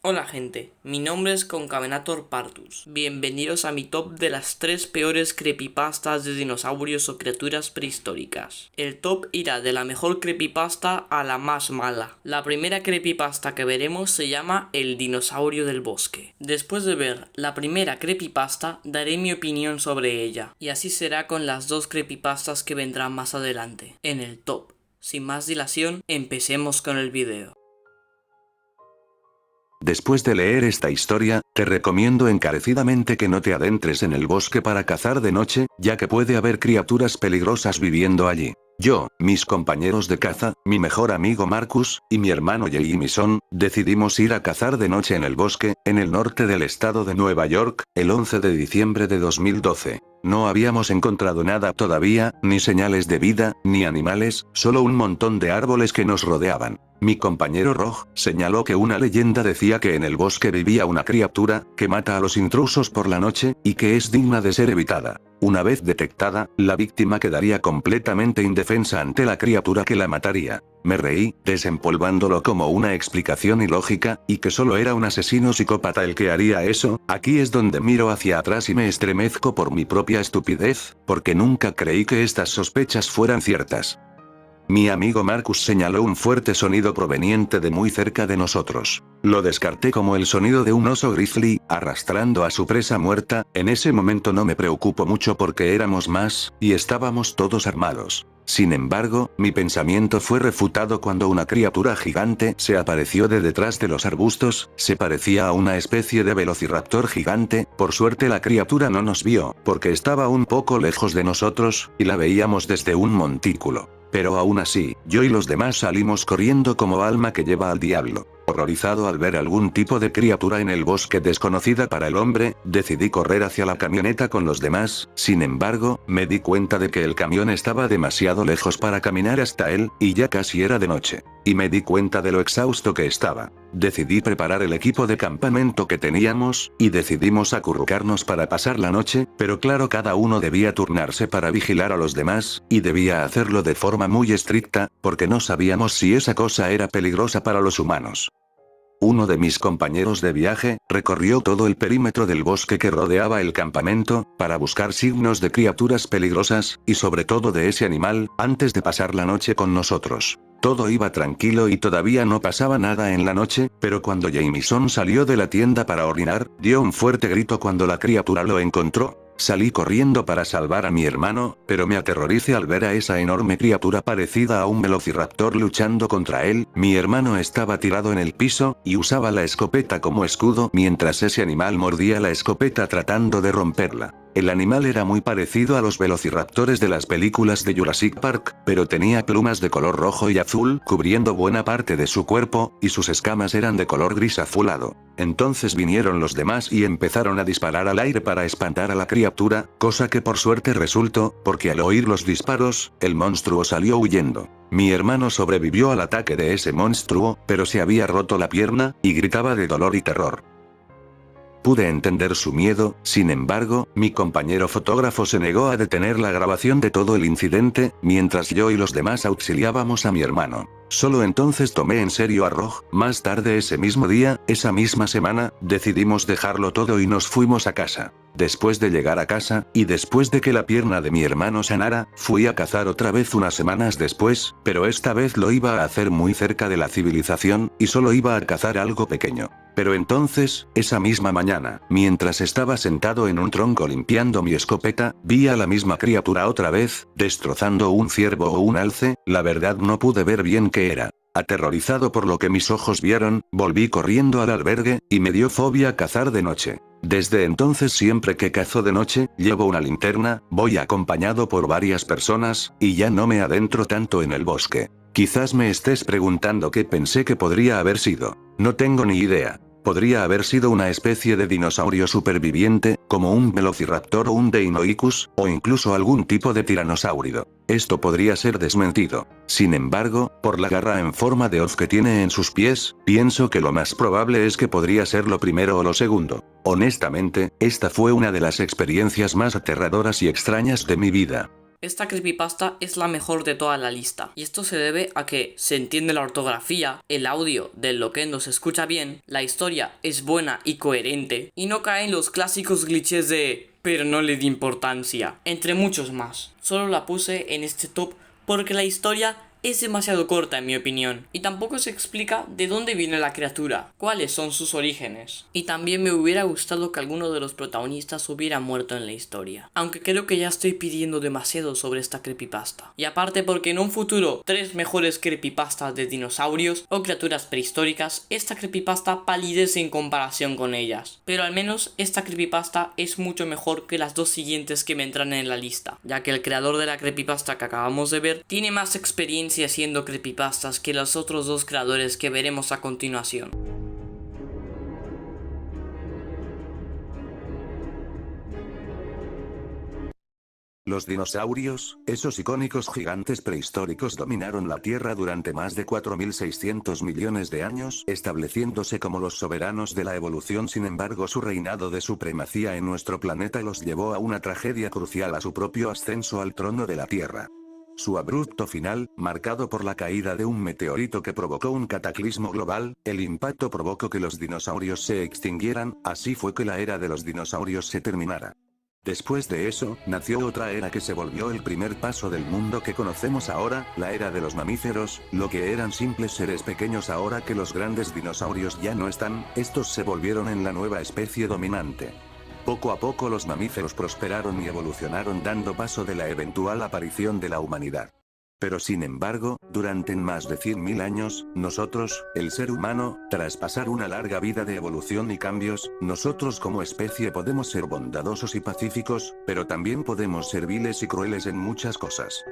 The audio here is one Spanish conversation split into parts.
Hola gente, mi nombre es Concavenator Partus. Bienvenidos a mi top de las 3 peores creepypastas de dinosaurios o criaturas prehistóricas. El top irá de la mejor creepypasta a la más mala. La primera creepypasta que veremos se llama El dinosaurio del bosque. Después de ver la primera creepypasta, daré mi opinión sobre ella. Y así será con las dos creepypastas que vendrán más adelante, en el top. Sin más dilación, empecemos con el video. Después de leer esta historia, te recomiendo encarecidamente que no te adentres en el bosque para cazar de noche, ya que puede haber criaturas peligrosas viviendo allí. Yo, mis compañeros de caza, mi mejor amigo Marcus, y mi hermano Jamison, decidimos ir a cazar de noche en el bosque, en el norte del estado de Nueva York, el 11 de diciembre de 2012. No habíamos encontrado nada todavía, ni señales de vida, ni animales, solo un montón de árboles que nos rodeaban. Mi compañero Rog señaló que una leyenda decía que en el bosque vivía una criatura, que mata a los intrusos por la noche, y que es digna de ser evitada. Una vez detectada, la víctima quedaría completamente indefensa ante la criatura que la mataría. Me reí, desempolvándolo como una explicación ilógica, y que solo era un asesino psicópata el que haría eso. Aquí es donde miro hacia atrás y me estremezco por mi propia estupidez, porque nunca creí que estas sospechas fueran ciertas. Mi amigo Marcus señaló un fuerte sonido proveniente de muy cerca de nosotros. Lo descarté como el sonido de un oso grizzly, arrastrando a su presa muerta. En ese momento no me preocupó mucho porque éramos más, y estábamos todos armados. Sin embargo, mi pensamiento fue refutado cuando una criatura gigante se apareció de detrás de los arbustos. Se parecía a una especie de velociraptor gigante. Por suerte la criatura no nos vio, porque estaba un poco lejos de nosotros, y la veíamos desde un montículo. Pero aún así, yo y los demás salimos corriendo como alma que lleva al diablo. Horrorizado al ver algún tipo de criatura en el bosque desconocida para el hombre, decidí correr hacia la camioneta con los demás. Sin embargo, me di cuenta de que el camión estaba demasiado lejos para caminar hasta él, y ya casi era de noche. Y me di cuenta de lo exhausto que estaba. Decidí preparar el equipo de campamento que teníamos, y decidimos acurrucarnos para pasar la noche, pero claro, cada uno debía turnarse para vigilar a los demás, y debía hacerlo de forma muy estricta, porque no sabíamos si esa cosa era peligrosa para los humanos. Uno de mis compañeros de viaje recorrió todo el perímetro del bosque que rodeaba el campamento, para buscar signos de criaturas peligrosas, y sobre todo de ese animal, antes de pasar la noche con nosotros. Todo iba tranquilo y todavía no pasaba nada en la noche, pero cuando Jamison salió de la tienda para orinar, dio un fuerte grito cuando la criatura lo encontró. Salí corriendo para salvar a mi hermano, pero me aterroricé al ver a esa enorme criatura parecida a un velociraptor luchando contra él. Mi hermano estaba tirado en el piso, y usaba la escopeta como escudo mientras ese animal mordía la escopeta tratando de romperla. El animal era muy parecido a los velociraptores de las películas de Jurassic Park, pero tenía plumas de color rojo y azul cubriendo buena parte de su cuerpo, y sus escamas eran de color gris azulado. Entonces vinieron los demás y empezaron a disparar al aire para espantar a la criatura, cosa que por suerte resultó, porque al oír los disparos, el monstruo salió huyendo. Mi hermano sobrevivió al ataque de ese monstruo, pero se había roto la pierna, y gritaba de dolor y terror. Pude entender su miedo. Sin embargo, mi compañero fotógrafo se negó a detener la grabación de todo el incidente, mientras yo y los demás auxiliábamos a mi hermano. Solo entonces tomé en serio a Rog. Más tarde ese mismo día, esa misma semana, decidimos dejarlo todo y nos fuimos a casa. Después de llegar a casa, y después de que la pierna de mi hermano sanara, fui a cazar otra vez unas semanas después, pero esta vez lo iba a hacer muy cerca de la civilización, y solo iba a cazar algo pequeño. Pero entonces, esa misma mañana, mientras estaba sentado en un tronco limpiando mi escopeta, vi a la misma criatura otra vez, destrozando un ciervo o un alce. La verdad no pude ver bien qué era. Aterrorizado por lo que mis ojos vieron, volví corriendo al albergue, y me dio fobia cazar de noche. Desde entonces siempre que cazo de noche, llevo una linterna, voy acompañado por varias personas, y ya no me adentro tanto en el bosque. Quizás me estés preguntando qué pensé que podría haber sido. No tengo ni idea. Podría haber sido una especie de dinosaurio superviviente, como un velociraptor o un Deinonychus, o incluso algún tipo de tiranosaurio. Esto podría ser desmentido. Sin embargo, por la garra en forma de hoz que tiene en sus pies, pienso que lo más probable es que podría ser lo primero o lo segundo. Honestamente, esta fue una de las experiencias más aterradoras y extrañas de mi vida. esta creepypasta es la mejor de toda la lista, y esto se debe a que se entiende la ortografía, el audio del loquendo se escucha bien, la historia es buena y coherente, y no cae en los clásicos glitches de pero no le di importancia, entre muchos más. Solo la puse en este top porque la historia es demasiado corta en mi opinión, y tampoco se explica de dónde viene la criatura, cuáles son sus orígenes, y también me hubiera gustado que alguno de los protagonistas hubiera muerto en la historia, aunque creo que ya estoy pidiendo demasiado sobre esta creepypasta, y aparte porque en un futuro 3 mejores creepypastas de dinosaurios o criaturas prehistóricas, esta creepypasta palidece en comparación con ellas, pero al menos esta creepypasta es mucho mejor que las 2 siguientes que me entran en la lista, ya que el creador de la creepypasta que acabamos de ver tiene más experiencia haciendo creepypastas que los otros 2 creadores que veremos a continuación. Los dinosaurios, esos icónicos gigantes prehistóricos, dominaron la Tierra durante más de 4.600 millones de años, estableciéndose como los soberanos de la evolución. Sin embargo, su reinado de supremacía en nuestro planeta los llevó a una tragedia crucial: a su propio ascenso al trono de la Tierra. Su abrupto final, marcado por la caída de un meteorito que provocó un cataclismo global, el impacto provocó que los dinosaurios se extinguieran, así fue que la era de los dinosaurios se terminara. Después de eso, nació otra era que se volvió el primer paso del mundo que conocemos ahora, la era de los mamíferos, lo que eran simples seres pequeños. Ahora que los grandes dinosaurios ya no están, estos se volvieron en la nueva especie dominante. Poco a poco los mamíferos prosperaron y evolucionaron, dando paso de la eventual aparición de la humanidad. Pero sin embargo, durante más de 100.000 años, nosotros, el ser humano, tras pasar una larga vida de evolución y cambios, nosotros como especie podemos ser bondadosos y pacíficos, pero también podemos ser viles y crueles en muchas cosas.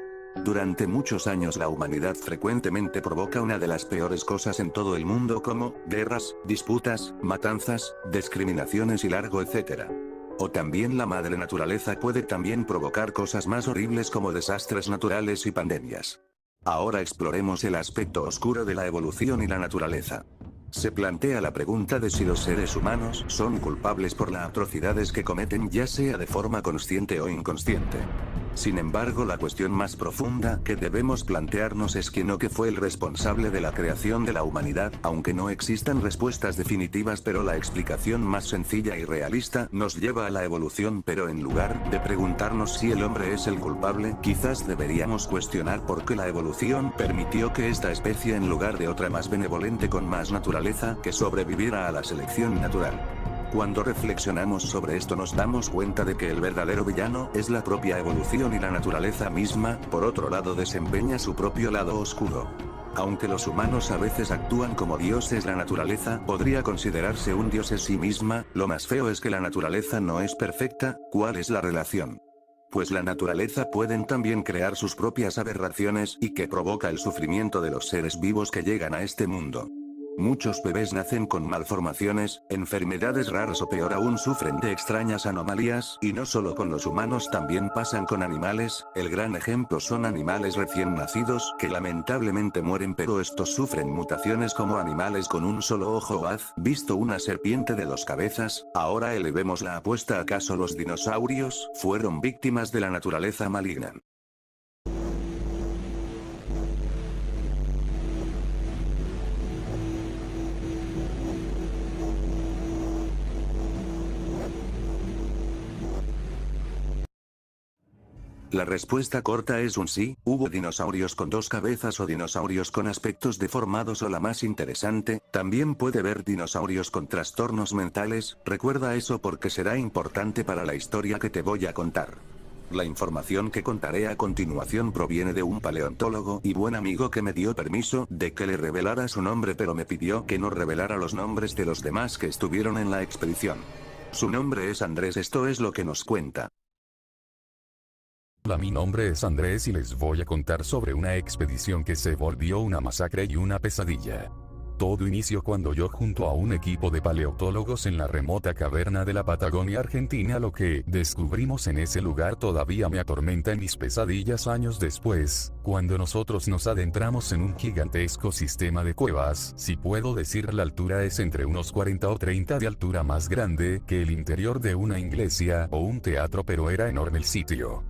Durante muchos años la humanidad frecuentemente provoca una de las peores cosas en todo el mundo, como guerras, disputas, matanzas, discriminaciones y largo etcétera. O también la madre naturaleza puede también provocar cosas más horribles como desastres naturales y pandemias. Ahora exploremos el aspecto oscuro de la evolución y la naturaleza. Se plantea la pregunta de si los seres humanos son culpables por las atrocidades que cometen, ya sea de forma consciente o inconsciente. Sin embargo, la cuestión más profunda que debemos plantearnos es quién o qué fue el responsable de la creación de la humanidad, aunque no existan respuestas definitivas, pero la explicación más sencilla y realista nos lleva a la evolución. Pero en lugar de preguntarnos si el hombre es el culpable, quizás deberíamos cuestionar por qué la evolución permitió que esta especie, en lugar de otra más benevolente con más naturaleza, que sobreviviera a la selección natural. Cuando reflexionamos sobre esto nos damos cuenta de que el verdadero villano es la propia evolución, y la naturaleza misma, por otro lado, desempeña su propio lado oscuro. Aunque los humanos a veces actúan como dioses, la naturaleza podría considerarse un dios en sí misma. Lo más feo es que la naturaleza no es perfecta. ¿Cuál es la relación? Pues la naturaleza pueden también crear sus propias aberraciones, y que provoca el sufrimiento de los seres vivos que llegan a este mundo. Muchos bebés nacen con malformaciones, enfermedades raras o peor aún sufren de extrañas anomalías, y no solo con los humanos, también pasan con animales. El gran ejemplo son animales recién nacidos que lamentablemente mueren, pero estos sufren mutaciones como animales con un solo ojo. ¿Has visto una serpiente de 2 cabezas? Ahora elevemos la apuesta: ¿acaso los dinosaurios fueron víctimas de la naturaleza maligna? La respuesta corta es un sí. Hubo dinosaurios con 2 cabezas o dinosaurios con aspectos deformados, o la más interesante, también puede haber dinosaurios con trastornos mentales. Recuerda eso porque será importante para la historia que te voy a contar. La información que contaré a continuación proviene de un paleontólogo y buen amigo que me dio permiso de que le revelara su nombre, pero me pidió que no revelara los nombres de los demás que estuvieron en la expedición. Su nombre es Andrés. Esto es lo que nos cuenta. Hola, mi nombre es Andrés y les voy a contar sobre una expedición que se volvió una masacre y una pesadilla. Todo inició cuando yo, junto a un equipo de paleontólogos en la remota caverna de la Patagonia Argentina, lo que descubrimos en ese lugar todavía me atormenta en mis pesadillas años después, cuando nosotros nos adentramos en un gigantesco sistema de cuevas. Si puedo decir, la altura es entre unos 40 o 30 de altura, más grande que el interior de una iglesia o un teatro, pero era enorme el sitio.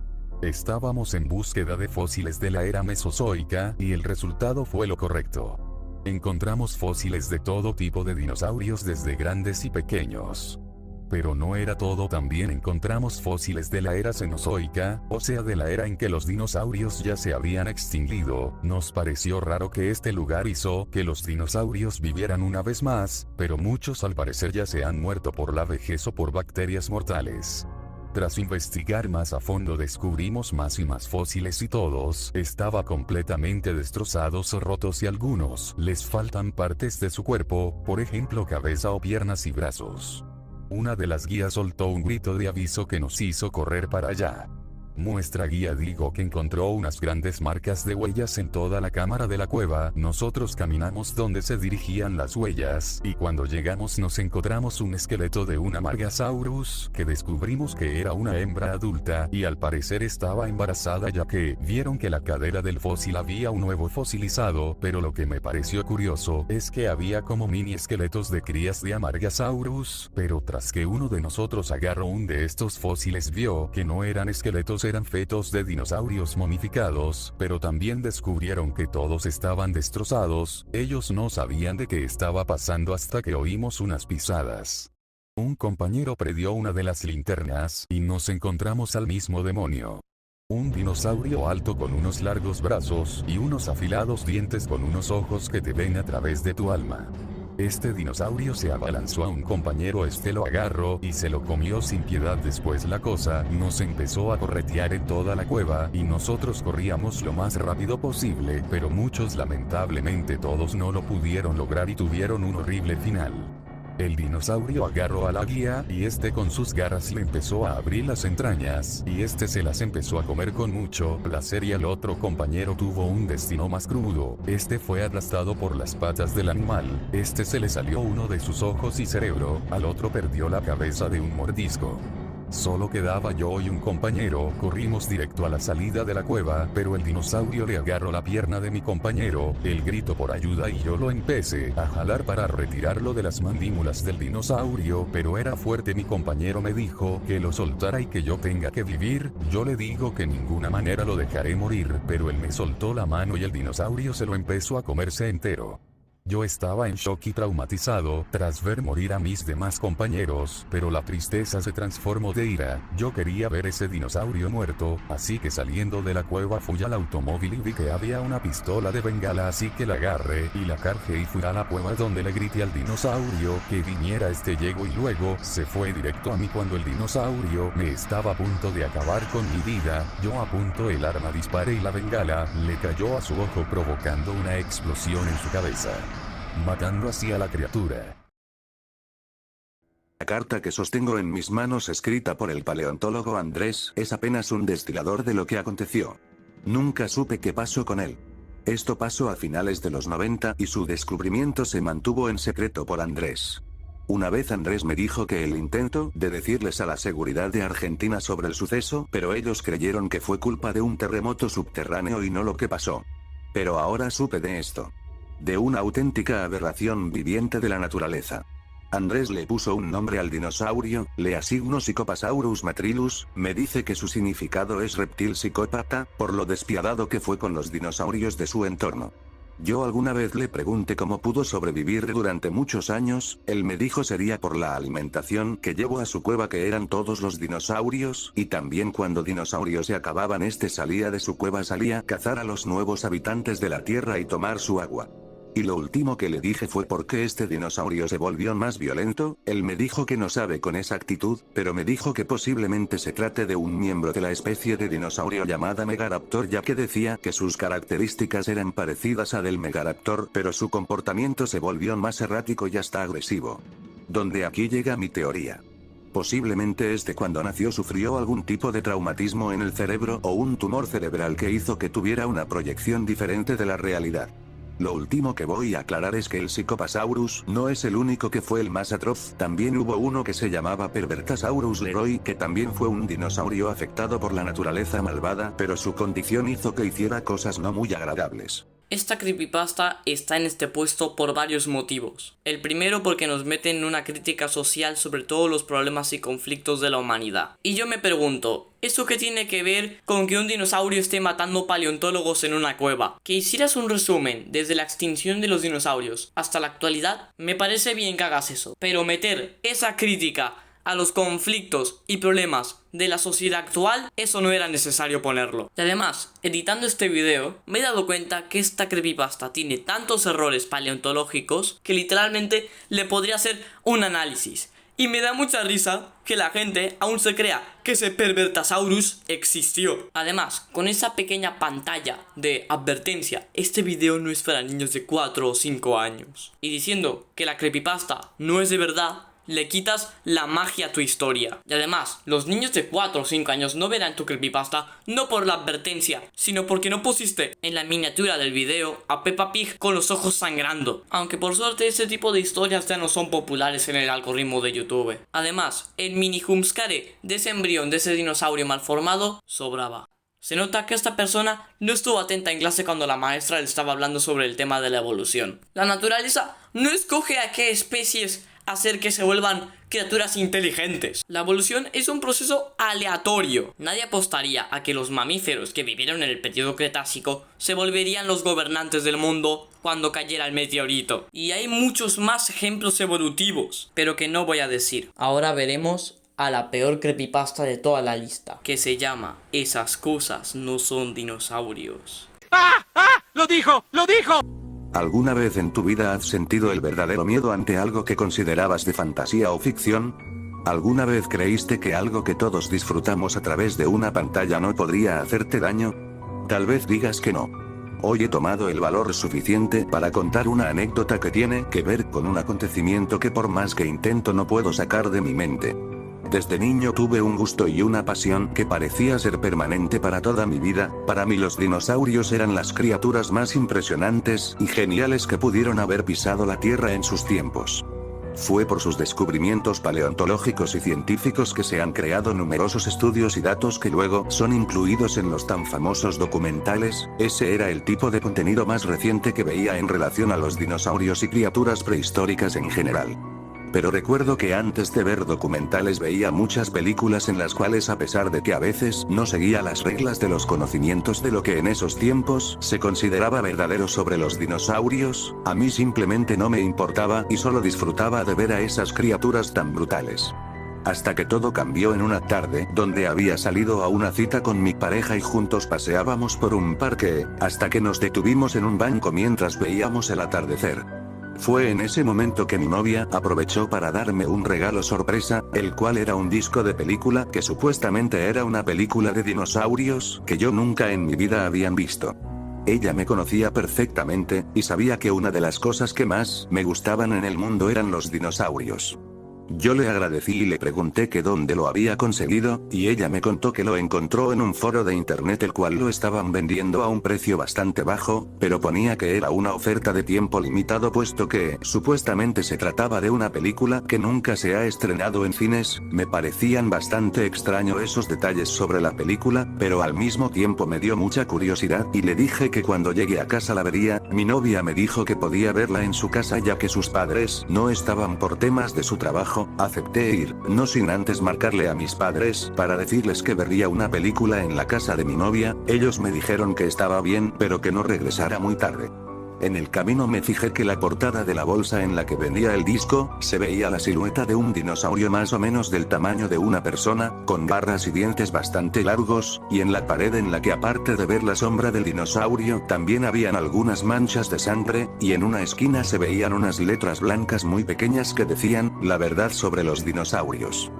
Estábamos en búsqueda de fósiles de la era mesozoica, y el resultado fue lo correcto. Encontramos fósiles de todo tipo de dinosaurios desde grandes y pequeños. Pero no era todo, también encontramos fósiles de la era cenozoica, o sea de la era en que los dinosaurios ya se habían extinguido. Nos pareció raro que este lugar hizo que los dinosaurios vivieran una vez más, pero muchos al parecer ya se han muerto por la vejez o por bacterias mortales. Tras investigar más a fondo descubrimos más y más fósiles y todos estaban completamente destrozados o rotos y algunos les faltan partes de su cuerpo, por ejemplo cabeza o piernas y brazos. Una de las guías soltó un grito de aviso que nos hizo correr para allá. Nuestra guía dijo que encontró unas grandes marcas de huellas en toda la cámara de la cueva. Nosotros caminamos donde se dirigían las huellas, y cuando llegamos nos encontramos un esqueleto de una Margasaurus, que descubrimos que era una hembra adulta, y al parecer estaba embarazada ya que vieron que la cadera del fósil había un huevo fosilizado, pero lo que me pareció curioso es que había como mini esqueletos de crías de Amargasaurus, pero tras que uno de nosotros agarró un de estos fósiles vio que no eran esqueletos, eran fetos de dinosaurios momificados, pero también descubrieron que todos estaban destrozados. Ellos no sabían de qué estaba pasando hasta que oímos unas pisadas. Un compañero prendió una de las linternas, y nos encontramos al mismo demonio. Un dinosaurio alto con unos largos brazos, y unos afilados dientes con unos ojos que te ven a través de tu alma. Este dinosaurio se abalanzó a un compañero, lo agarró y se lo comió sin piedad. Después la cosa nos empezó a corretear en toda la cueva, y nosotros corríamos lo más rápido posible, pero muchos lamentablemente todos no lo pudieron lograr y tuvieron un horrible final. El dinosaurio agarró a la guía, y con sus garras le empezó a abrir las entrañas, y se las empezó a comer con mucho placer, y al otro compañero tuvo un destino más crudo. Fue aplastado por las patas del animal, se le salió uno de sus ojos y cerebro, al otro perdió la cabeza de un mordisco. Solo quedaba yo y un compañero. Corrimos directo a la salida de la cueva, pero el dinosaurio le agarró la pierna de mi compañero. Él gritó por ayuda y yo lo empecé a jalar para retirarlo de las mandíbulas del dinosaurio, pero era fuerte. Mi compañero me dijo que lo soltara y que yo tenga que vivir. Yo le digo que de ninguna manera lo dejaré morir, pero él me soltó la mano y el dinosaurio se lo empezó a comerse entero. Yo estaba en shock y traumatizado tras ver morir a mis demás compañeros, pero la tristeza se transformó de ira. Yo quería ver ese dinosaurio muerto, así que saliendo de la cueva fui al automóvil y vi que había una pistola de bengala, así que la agarré y la cargué y fui a la cueva donde le grité al dinosaurio que viniera. Llegó y luego se fue directo a mí. Cuando el dinosaurio me estaba a punto de acabar con mi vida, yo apunto el arma, disparé y la bengala le cayó a su ojo provocando una explosión en su cabeza, matando así a la criatura. La carta que sostengo en mis manos, escrita por el paleontólogo Andrés, es apenas un destilador de lo que aconteció. Nunca supe qué pasó con él. Esto pasó a finales de los 90 y su descubrimiento se mantuvo en secreto por Andrés. Una vez Andrés me dijo que el intento de decirles a la seguridad de Argentina sobre el suceso, pero ellos creyeron que fue culpa de un terremoto subterráneo y no lo que pasó. Pero ahora supe de esto. De una auténtica aberración viviente de la naturaleza. Andrés le puso un nombre al dinosaurio, le asignó Psychopasaurus matrilus, me dice que su significado es reptil psicópata, por lo despiadado que fue con los dinosaurios de su entorno. Yo alguna vez le pregunté cómo pudo sobrevivir durante muchos años, él me dijo sería por la alimentación que llevó a su cueva, que eran todos los dinosaurios, y también cuando dinosaurios se acababan salía de su cueva, salía a cazar a los nuevos habitantes de la tierra y tomar su agua. Y lo último que le dije fue por qué dinosaurio se volvió más violento. Él me dijo que no sabe con exactitud, pero me dijo que posiblemente se trate de un miembro de la especie de dinosaurio llamada Megaraptor, ya que decía que sus características eran parecidas a del Megaraptor, pero su comportamiento se volvió más errático y hasta agresivo. Donde aquí llega mi teoría. Posiblemente cuando nació sufrió algún tipo de traumatismo en el cerebro o un tumor cerebral que hizo que tuviera una proyección diferente de la realidad. Lo último que voy a aclarar es que el Psychopasaurus no es el único que fue el más atroz, también hubo uno que se llamaba Pervertasaurus leroy, que también fue un dinosaurio afectado por la naturaleza malvada, pero su condición hizo que hiciera cosas no muy agradables. Esta creepypasta está en este puesto por varios motivos. El primero porque nos mete en una crítica social sobre todos los problemas y conflictos de la humanidad. Y yo me pregunto, ¿eso qué tiene que ver con que un dinosaurio esté matando paleontólogos en una cueva? Que hicieras un resumen desde la extinción de los dinosaurios hasta la actualidad, me parece bien que hagas eso. Pero meter esa crítica a los conflictos y problemas de la sociedad actual, eso no era necesario ponerlo. Y además, editando este video, me he dado cuenta que esta creepypasta tiene tantos errores paleontológicos que literalmente le podría hacer un análisis. Y me da mucha risa que la gente aún se crea que ese Pervertasaurus existió. Además, con esa pequeña pantalla de advertencia, este video no es para niños de 4 o 5 años. Y diciendo que la creepypasta no es de verdad, le quitas la magia a tu historia. Y además, los niños de 4 o 5 años no verán tu creepypasta no por la advertencia, sino porque no pusiste en la miniatura del video a Peppa Pig con los ojos sangrando. Aunque por suerte ese tipo de historias ya no son populares en el algoritmo de YouTube. Además, el mini jumpscare de ese embrión de ese dinosaurio malformado sobraba. Se nota que esta persona no estuvo atenta en clase cuando la maestra le estaba hablando sobre el tema de la evolución. La naturaleza no escoge a qué especies hacer que se vuelvan criaturas inteligentes. La evolución es un proceso aleatorio. Nadie apostaría a que los mamíferos que vivieron en el periodo Cretácico se volverían los gobernantes del mundo cuando cayera el meteorito. Y hay muchos más ejemplos evolutivos, pero que no voy a decir. Ahora veremos a la peor creepypasta de toda la lista, que se llama Esas cosas no son dinosaurios. ¡Ah! ¡Ah! ¡Lo dijo! ¡Lo dijo! ¿Alguna vez en tu vida has sentido el verdadero miedo ante algo que considerabas de fantasía o ficción? ¿Alguna vez creíste que algo que todos disfrutamos a través de una pantalla no podría hacerte daño? Tal vez digas que no. Hoy he tomado el valor suficiente para contar una anécdota que tiene que ver con un acontecimiento que por más que intento no puedo sacar de mi mente. Desde niño tuve un gusto y una pasión que parecía ser permanente para toda mi vida. Para mí los dinosaurios eran las criaturas más impresionantes y geniales que pudieron haber pisado la Tierra en sus tiempos. Fue por sus descubrimientos paleontológicos y científicos que se han creado numerosos estudios y datos que luego son incluidos en los tan famosos documentales. Ese era el tipo de contenido más reciente que veía en relación a los dinosaurios y criaturas prehistóricas en general. Pero recuerdo que antes de ver documentales veía muchas películas en las cuales, a pesar de que a veces no seguía las reglas de los conocimientos de lo que en esos tiempos se consideraba verdadero sobre los dinosaurios, a mí simplemente no me importaba y solo disfrutaba de ver a esas criaturas tan brutales. Hasta que todo cambió en una tarde donde había salido a una cita con mi pareja y juntos paseábamos por un parque, hasta que nos detuvimos en un banco mientras veíamos el atardecer. Fue en ese momento que mi novia aprovechó para darme un regalo sorpresa, el cual era un disco de película que supuestamente era una película de dinosaurios que yo nunca en mi vida habían visto. Ella me conocía perfectamente, y sabía que una de las cosas que más me gustaban en el mundo eran los dinosaurios. Yo le agradecí y le pregunté que dónde lo había conseguido, y ella me contó que lo encontró en un foro de internet el cual lo estaban vendiendo a un precio bastante bajo, pero ponía que era una oferta de tiempo limitado puesto que, supuestamente se trataba de una película que nunca se ha estrenado en cines. Me parecían bastante extraño esos detalles sobre la película, pero al mismo tiempo me dio mucha curiosidad y le dije que cuando llegue a casa la vería. Mi novia me dijo que podía verla en su casa ya que sus padres no estaban por temas de su trabajo. Acepté ir, no sin antes marcarle a mis padres, para decirles que vería una película en la casa de mi novia. Ellos me dijeron que estaba bien, pero que no regresara muy tarde. En el camino me fijé que la portada de la bolsa en la que venía el disco, se veía la silueta de un dinosaurio más o menos del tamaño de una persona, con garras y dientes bastante largos, y en la pared en la que aparte de ver la sombra del dinosaurio, también habían algunas manchas de sangre, y en una esquina se veían unas letras blancas muy pequeñas que decían, la verdad sobre los dinosaurios.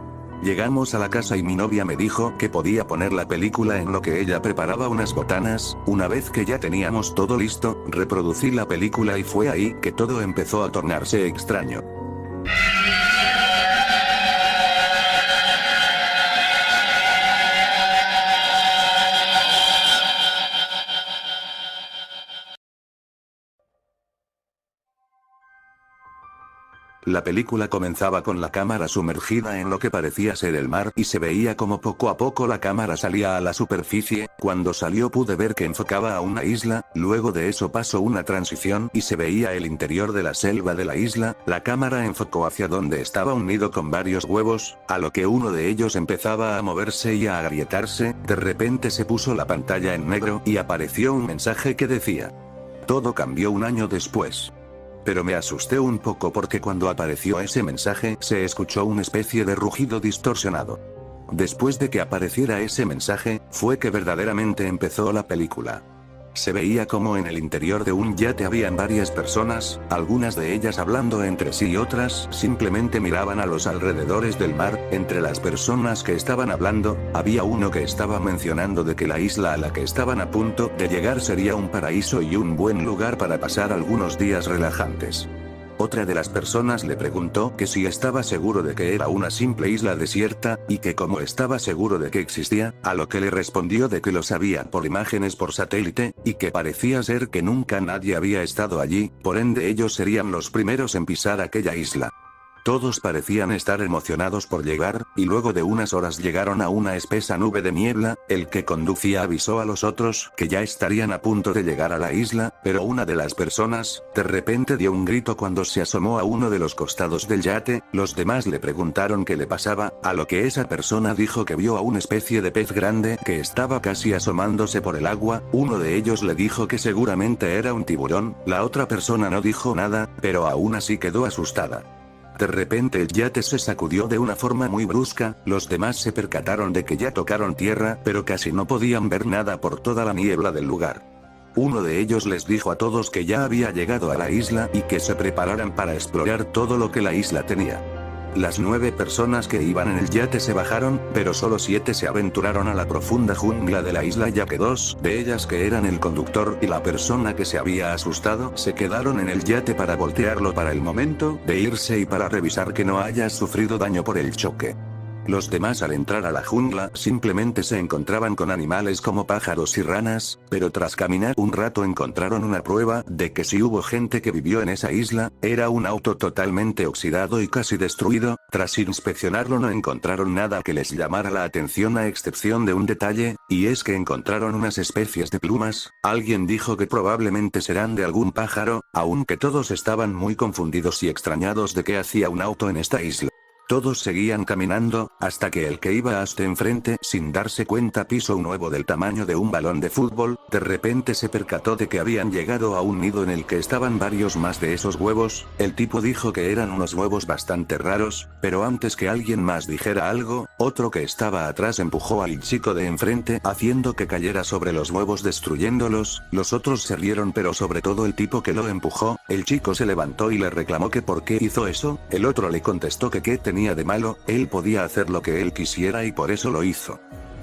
Llegamos a la casa y mi novia me dijo que podía poner la película en lo que ella preparaba unas botanas. Una vez que ya teníamos todo listo, reproducí la película y fue ahí que todo empezó a tornarse extraño. La película comenzaba con la cámara sumergida en lo que parecía ser el mar y se veía como poco a poco la cámara salía a la superficie. Cuando salió pude ver que enfocaba a una isla, luego de eso pasó una transición y se veía el interior de la selva de la isla. La cámara enfocó hacia donde estaba un nido con varios huevos, a lo que uno de ellos empezaba a moverse y a agrietarse. De repente se puso la pantalla en negro y apareció un mensaje que decía: todo cambió un año después. Pero me asusté un poco porque cuando apareció ese mensaje se escuchó una especie de rugido distorsionado. Después de que apareciera ese mensaje, fue que verdaderamente empezó la película. Se veía como en el interior de un yate habían varias personas, algunas de ellas hablando entre sí y otras simplemente miraban a los alrededores del mar. Entre las personas que estaban hablando, había uno que estaba mencionando de que la isla a la que estaban a punto de llegar sería un paraíso y un buen lugar para pasar algunos días relajantes. Otra de las personas le preguntó que si estaba seguro de que era una simple isla desierta, y que cómo estaba seguro de que existía, a lo que le respondió de que lo sabía por imágenes por satélite, y que parecía ser que nunca nadie había estado allí, por ende ellos serían los primeros en pisar aquella isla. Todos parecían estar emocionados por llegar, y luego de unas horas llegaron a una espesa nube de niebla. El que conducía avisó a los otros que ya estarían a punto de llegar a la isla, pero una de las personas, de repente dio un grito cuando se asomó a uno de los costados del yate. Los demás le preguntaron qué le pasaba, a lo que esa persona dijo que vio a una especie de pez grande que estaba casi asomándose por el agua. Uno de ellos le dijo que seguramente era un tiburón, la otra persona no dijo nada, pero aún así quedó asustada. De repente el yate se sacudió de una forma muy brusca, los demás se percataron de que ya tocaron tierra, pero casi no podían ver nada por toda la niebla del lugar. Uno de ellos les dijo a todos que ya había llegado a la isla y que se prepararan para explorar todo lo que la isla tenía. Las 9 personas que iban en el yate se bajaron, pero solo 7 se aventuraron a la profunda jungla de la isla, ya que 2 de ellas, que eran el conductor y la persona que se había asustado, se quedaron en el yate para voltearlo para el momento de irse y para revisar que no haya sufrido daño por el choque. Los demás al entrar a la jungla simplemente se encontraban con animales como pájaros y ranas, pero tras caminar un rato encontraron una prueba de que si hubo gente que vivió en esa isla. Era un auto totalmente oxidado y casi destruido. Tras inspeccionarlo no encontraron nada que les llamara la atención a excepción de un detalle, y es que encontraron unas especies de plumas. Alguien dijo que probablemente serán de algún pájaro, aunque todos estaban muy confundidos y extrañados de qué hacía un auto en esta isla. Todos seguían caminando, hasta que el que iba hasta enfrente sin darse cuenta pisó un huevo del tamaño de un balón de fútbol. De repente se percató de que habían llegado a un nido en el que estaban varios más de esos huevos. El tipo dijo que eran unos huevos bastante raros, pero antes que alguien más dijera algo, otro que estaba atrás empujó al chico de enfrente haciendo que cayera sobre los huevos destruyéndolos. Los otros se rieron, pero sobre todo el tipo que lo empujó. El chico se levantó y le reclamó que por qué hizo eso. El otro le contestó que qué tenía de malo, él podía hacer lo que él quisiera y por eso lo hizo.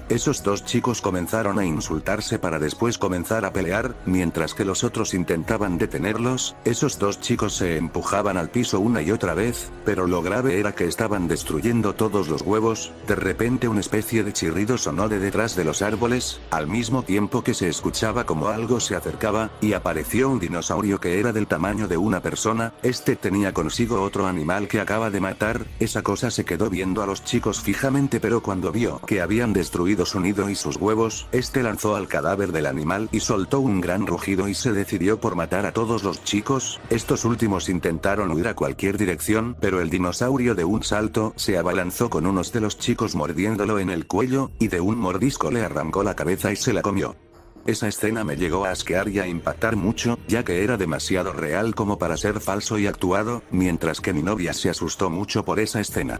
Esos 2 chicos comenzaron a insultarse para después comenzar a pelear, mientras que los otros intentaban detenerlos. Esos 2 chicos se empujaban al piso una y otra vez, pero lo grave era que estaban destruyendo todos los huevos. De repente una especie de chirrido sonó de detrás de los árboles, al mismo tiempo que se escuchaba como algo se acercaba, y apareció un dinosaurio que era del tamaño de una persona. Este tenía consigo otro animal que acaba de matar. Esa cosa se quedó viendo a los chicos fijamente, pero cuando vio que habían destruido su nido y sus huevos, este lanzó al cadáver del animal y soltó un gran rugido y se decidió por matar a todos los chicos. Estos últimos intentaron huir a cualquier dirección, pero el dinosaurio de un salto se abalanzó con unos de los chicos mordiéndolo en el cuello, y de un mordisco le arrancó la cabeza y se la comió. Esa escena me llegó a asquear y a impactar mucho, ya que era demasiado real como para ser falso y actuado, mientras que mi novia se asustó mucho por esa escena.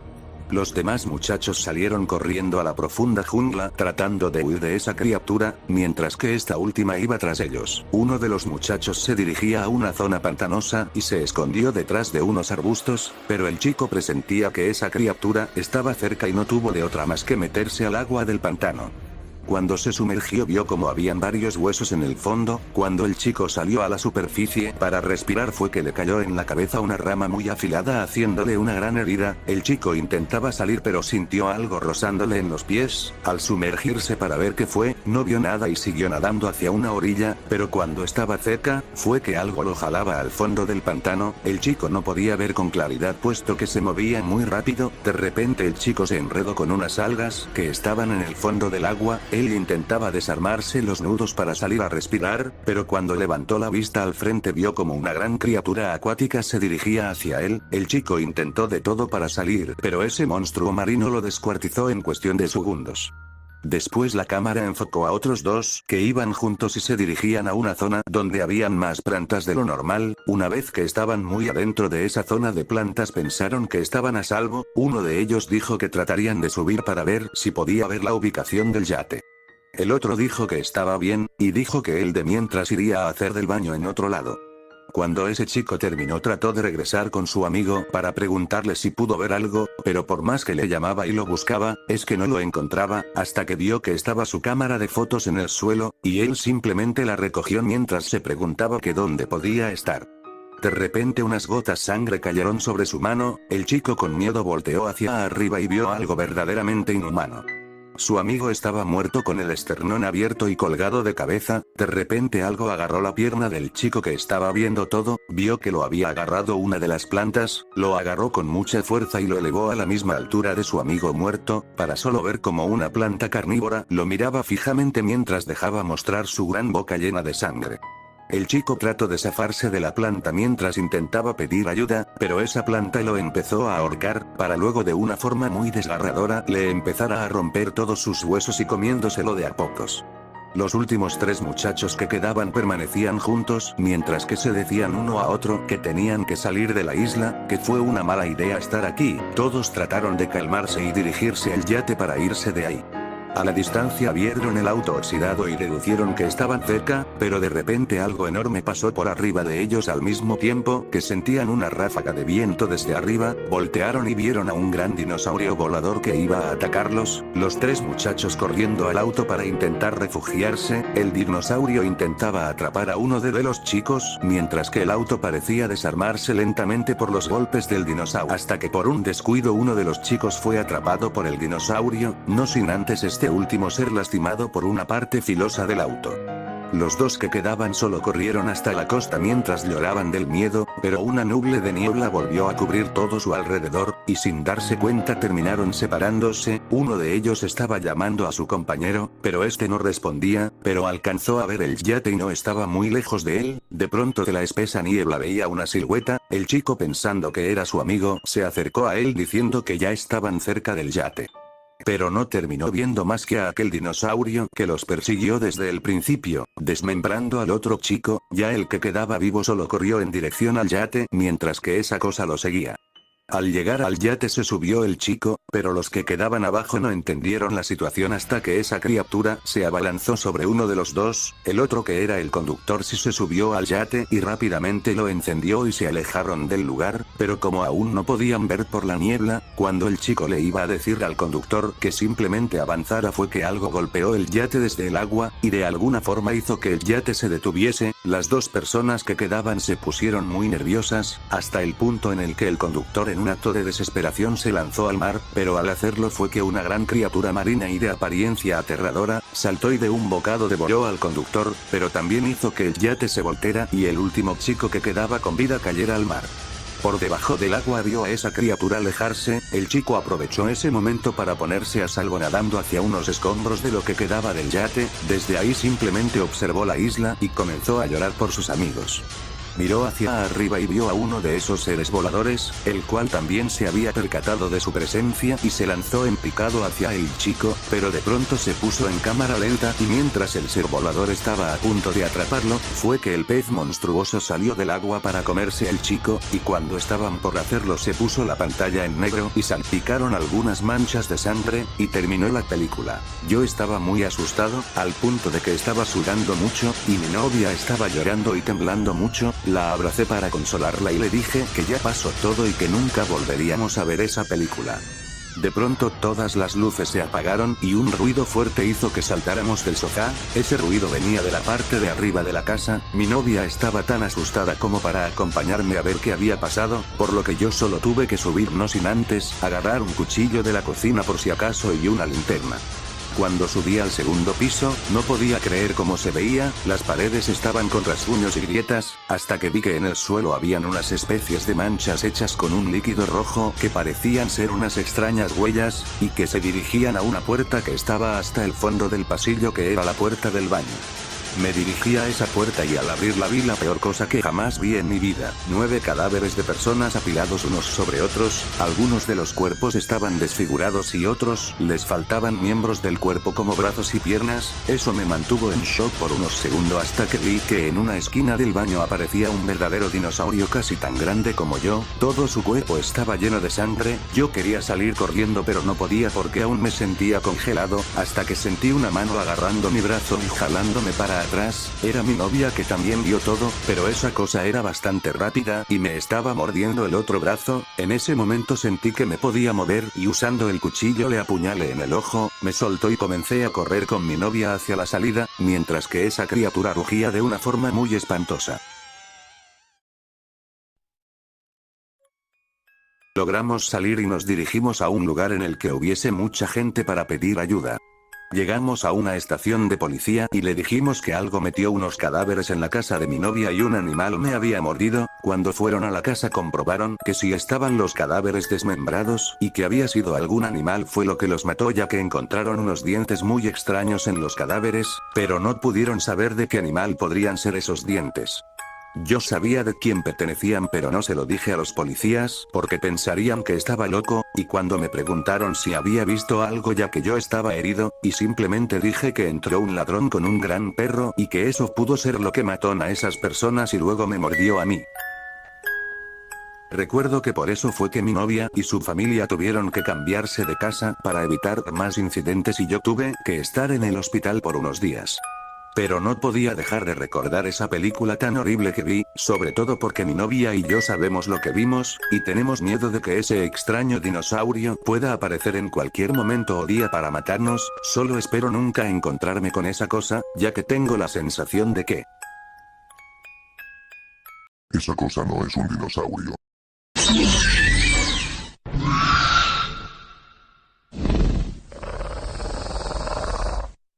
Los demás muchachos salieron corriendo a la profunda jungla tratando de huir de esa criatura, mientras que esta última iba tras ellos. Uno de los muchachos se dirigía a una zona pantanosa y se escondió detrás de unos arbustos, pero el chico presentía que esa criatura estaba cerca y no tuvo de otra más que meterse al agua del pantano. Cuando se sumergió vio como habían varios huesos en el fondo. Cuando el chico salió a la superficie para respirar fue que le cayó en la cabeza una rama muy afilada haciéndole una gran herida. El chico intentaba salir pero sintió algo rozándole en los pies. Al sumergirse para ver qué fue, no vio nada y siguió nadando hacia una orilla, pero cuando estaba cerca, fue que algo lo jalaba al fondo del pantano. El chico no podía ver con claridad puesto que se movía muy rápido. De repente el chico se enredó con unas algas que estaban en el fondo del agua. Él intentaba desarmarse los nudos para salir a respirar, pero cuando levantó la vista al frente vio como una gran criatura acuática se dirigía hacia él. El chico intentó de todo para salir, pero ese monstruo marino lo descuartizó en cuestión de segundos. Después la cámara enfocó a otros dos que iban juntos y se dirigían a una zona donde habían más plantas de lo normal. Una vez que estaban muy adentro de esa zona de plantas pensaron que estaban a salvo. Uno de ellos dijo que tratarían de subir para ver si podía ver la ubicación del yate. El otro dijo que estaba bien, y dijo que él de mientras iría a hacer del baño en otro lado. Cuando ese chico terminó trató de regresar con su amigo para preguntarle si pudo ver algo, pero por más que le llamaba y lo buscaba, es que no lo encontraba, hasta que vio que estaba su cámara de fotos en el suelo, y él simplemente la recogió mientras se preguntaba que dónde podía estar. De repente unas gotas de sangre cayeron sobre su mano. El chico con miedo volteó hacia arriba y vio algo verdaderamente inhumano. Su amigo estaba muerto con el esternón abierto y colgado de cabeza. De repente algo agarró la pierna del chico que estaba viendo todo, vio que lo había agarrado una de las plantas, lo agarró con mucha fuerza y lo elevó a la misma altura de su amigo muerto, para solo ver como una planta carnívora lo miraba fijamente mientras dejaba mostrar su gran boca llena de sangre. El chico trató de zafarse de la planta mientras intentaba pedir ayuda, pero esa planta lo empezó a ahorcar, para luego de una forma muy desgarradora le empezara a romper todos sus huesos y comiéndoselo de a pocos. Los últimos tres muchachos que quedaban permanecían juntos, mientras que se decían uno a otro que tenían que salir de la isla, que fue una mala idea estar aquí. Todos trataron de calmarse y dirigirse al yate para irse de ahí. A la distancia vieron el auto oxidado y deducieron que estaban cerca, pero de repente algo enorme pasó por arriba de ellos al mismo tiempo que sentían una ráfaga de viento desde arriba. Voltearon y vieron a un gran dinosaurio volador que iba a atacarlos. Los tres muchachos corriendo al auto para intentar refugiarse. El dinosaurio intentaba atrapar a uno de los chicos, mientras que el auto parecía desarmarse lentamente por los golpes del dinosaurio, hasta que por un descuido uno de los chicos fue atrapado por el dinosaurio, no sin antes este último ser lastimado por una parte filosa del auto. Los dos que quedaban solo corrieron hasta la costa mientras lloraban del miedo, pero una nube de niebla volvió a cubrir todo su alrededor, y sin darse cuenta terminaron separándose. Uno de ellos estaba llamando a su compañero, pero este no respondía, pero alcanzó a ver el yate y no estaba muy lejos de él. De pronto de la espesa niebla veía una silueta. El chico, pensando que era su amigo, se acercó a él diciendo que ya estaban cerca del yate. Pero no terminó viendo más que a aquel dinosaurio que los persiguió desde el principio, desmembrando al otro chico. Ya el que quedaba vivo solo corrió en dirección al yate, mientras que esa cosa lo seguía. Al llegar al yate se subió el chico, pero los que quedaban abajo no entendieron la situación hasta que esa criatura se abalanzó sobre uno de los dos. El otro, que era el conductor, sí se subió al yate y rápidamente lo encendió y se alejaron del lugar, pero como aún no podían ver por la niebla, cuando el chico le iba a decir al conductor que simplemente avanzara fue que algo golpeó el yate desde el agua, y de alguna forma hizo que el yate se detuviese. Las dos personas que quedaban se pusieron muy nerviosas, hasta el punto en el que el conductor en un acto de desesperación se lanzó al mar, pero al hacerlo fue que una gran criatura marina y de apariencia aterradora, saltó y de un bocado devoró al conductor, pero también hizo que el yate se volteara y el último chico que quedaba con vida cayera al mar. Por debajo del agua vio a esa criatura alejarse. El chico aprovechó ese momento para ponerse a salvo nadando hacia unos escombros de lo que quedaba del yate. Desde ahí simplemente observó la isla y comenzó a llorar por sus amigos. Miró hacia arriba y vio a uno de esos seres voladores, el cual también se había percatado de su presencia y se lanzó en picado hacia el chico, pero de pronto se puso en cámara lenta y mientras el ser volador estaba a punto de atraparlo, fue que el pez monstruoso salió del agua para comerse al chico, y cuando estaban por hacerlo se puso la pantalla en negro y salpicaron algunas manchas de sangre, y terminó la película. Yo estaba muy asustado, al punto de que estaba sudando mucho, y mi novia estaba llorando y temblando mucho. La abracé para consolarla y le dije que ya pasó todo y que nunca volveríamos a ver esa película. De pronto todas las luces se apagaron y un ruido fuerte hizo que saltáramos del sofá. Ese ruido venía de la parte de arriba de la casa. Mi novia estaba tan asustada como para acompañarme a ver qué había pasado, por lo que yo solo tuve que subir no sin antes agarrar un cuchillo de la cocina por si acaso y una linterna. Cuando subí al segundo piso, no podía creer cómo se veía, las paredes estaban con rasguños y grietas, hasta que vi que en el suelo habían unas especies de manchas hechas con un líquido rojo que parecían ser unas extrañas huellas, y que se dirigían a una puerta que estaba hasta el fondo del pasillo que era la puerta del baño. Me dirigí a esa puerta y al abrirla vi la peor cosa que jamás vi en mi vida. 9 cadáveres de personas apilados unos sobre otros, algunos de los cuerpos estaban desfigurados y otros les faltaban miembros del cuerpo como brazos y piernas. Eso me mantuvo en shock por unos segundos hasta que vi que en una esquina del baño aparecía un verdadero dinosaurio casi tan grande como yo, todo su cuerpo estaba lleno de sangre. Yo quería salir corriendo pero no podía porque aún me sentía congelado, hasta que sentí una mano agarrando mi brazo y jalándome para atrás. Era mi novia que también vio todo, pero esa cosa era bastante rápida y me estaba mordiendo el otro brazo. En ese momento sentí que me podía mover y usando el cuchillo le apuñalé en el ojo, me soltó y comencé a correr con mi novia hacia la salida, mientras que esa criatura rugía de una forma muy espantosa. Logramos salir y nos dirigimos a un lugar en el que hubiese mucha gente para pedir ayuda. Llegamos a una estación de policía y le dijimos que algo metió unos cadáveres en la casa de mi novia y un animal me había mordido. Cuando fueron a la casa comprobaron que sí estaban los cadáveres desmembrados y que había sido algún animal fue lo que los mató, ya que encontraron unos dientes muy extraños en los cadáveres, pero no pudieron saber de qué animal podrían ser esos dientes. Yo sabía de quién pertenecían pero no se lo dije a los policías porque pensarían que estaba loco, y cuando me preguntaron si había visto algo ya que yo estaba herido, y simplemente dije que entró un ladrón con un gran perro y que eso pudo ser lo que mató a esas personas y luego me mordió a mí. Recuerdo que por eso fue que mi novia y su familia tuvieron que cambiarse de casa para evitar más incidentes y yo tuve que estar en el hospital por unos días. Pero no podía dejar de recordar esa película tan horrible que vi, sobre todo porque mi novia y yo sabemos lo que vimos, y tenemos miedo de que ese extraño dinosaurio pueda aparecer en cualquier momento o día para matarnos. Solo espero nunca encontrarme con esa cosa, ya que tengo la sensación de que... Esa cosa no es un dinosaurio.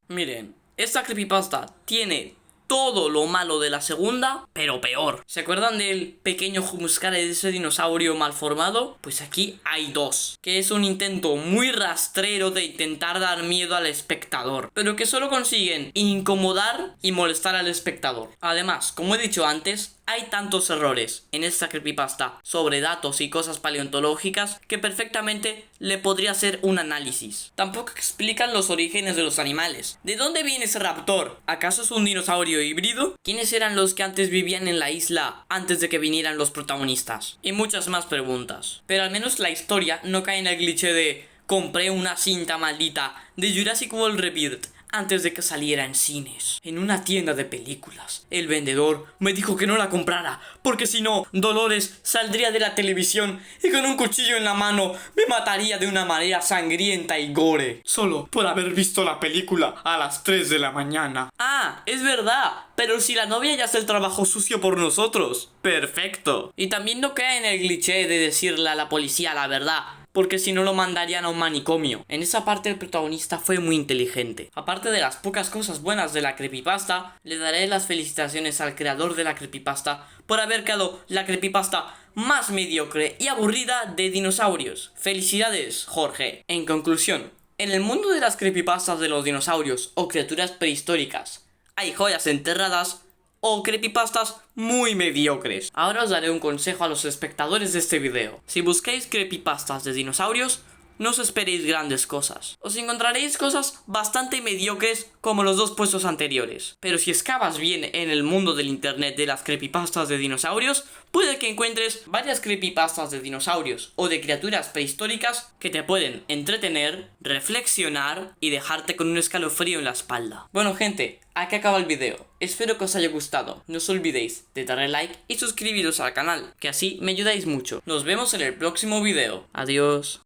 Miren, esta creepypasta tiene todo lo malo de la segunda, pero peor. ¿Se acuerdan del pequeño jumpscare de ese dinosaurio malformado? Pues aquí hay dos, que es un intento muy rastrero de intentar dar miedo al espectador, pero que solo consiguen incomodar y molestar al espectador. Además, como he dicho antes, hay tantos errores en esta creepypasta sobre datos y cosas paleontológicas que perfectamente le podría hacer un análisis. Tampoco explican los orígenes de los animales. ¿De dónde viene ese raptor? ¿Acaso es un dinosaurio híbrido? ¿Quiénes eran los que antes vivían en la isla antes de que vinieran los protagonistas? Y muchas más preguntas. Pero al menos la historia no cae en el cliché de compré una cinta maldita de Jurassic World Rebirth antes de que saliera en cines, en una tienda de películas. El vendedor me dijo que no la comprara, porque si no, Dolores saldría de la televisión y con un cuchillo en la mano me mataría de una manera sangrienta y gore, solo por haber visto la película a las 3 de la mañana. Ah, es verdad, pero si la novia ya hace el trabajo sucio por nosotros. Perfecto. Y también no cae en el cliché de decirle a la policía la verdad, porque si no lo mandarían a un manicomio. En esa parte el protagonista fue muy inteligente. Aparte de las pocas cosas buenas de la creepypasta, le daré las felicitaciones al creador de la creepypasta por haber creado la creepypasta más mediocre y aburrida de dinosaurios. Felicidades, Jorge. En conclusión, en el mundo de las creepypastas de los dinosaurios o criaturas prehistóricas, hay joyas enterradas o creepypastas muy mediocres. Ahora os daré un consejo a los espectadores de este video. Si buscáis creepypastas de dinosaurios, no os esperéis grandes cosas. Os encontraréis cosas bastante mediocres como los dos puestos anteriores. Pero si excavas bien en el mundo del internet de las creepypastas de dinosaurios, puede que encuentres varias creepypastas de dinosaurios o de criaturas prehistóricas que te pueden entretener, reflexionar y dejarte con un escalofrío en la espalda. Bueno, gente, aquí acaba el video. Espero que os haya gustado. No os olvidéis de darle like y suscribiros al canal, que así me ayudáis mucho. Nos vemos en el próximo video. Adiós.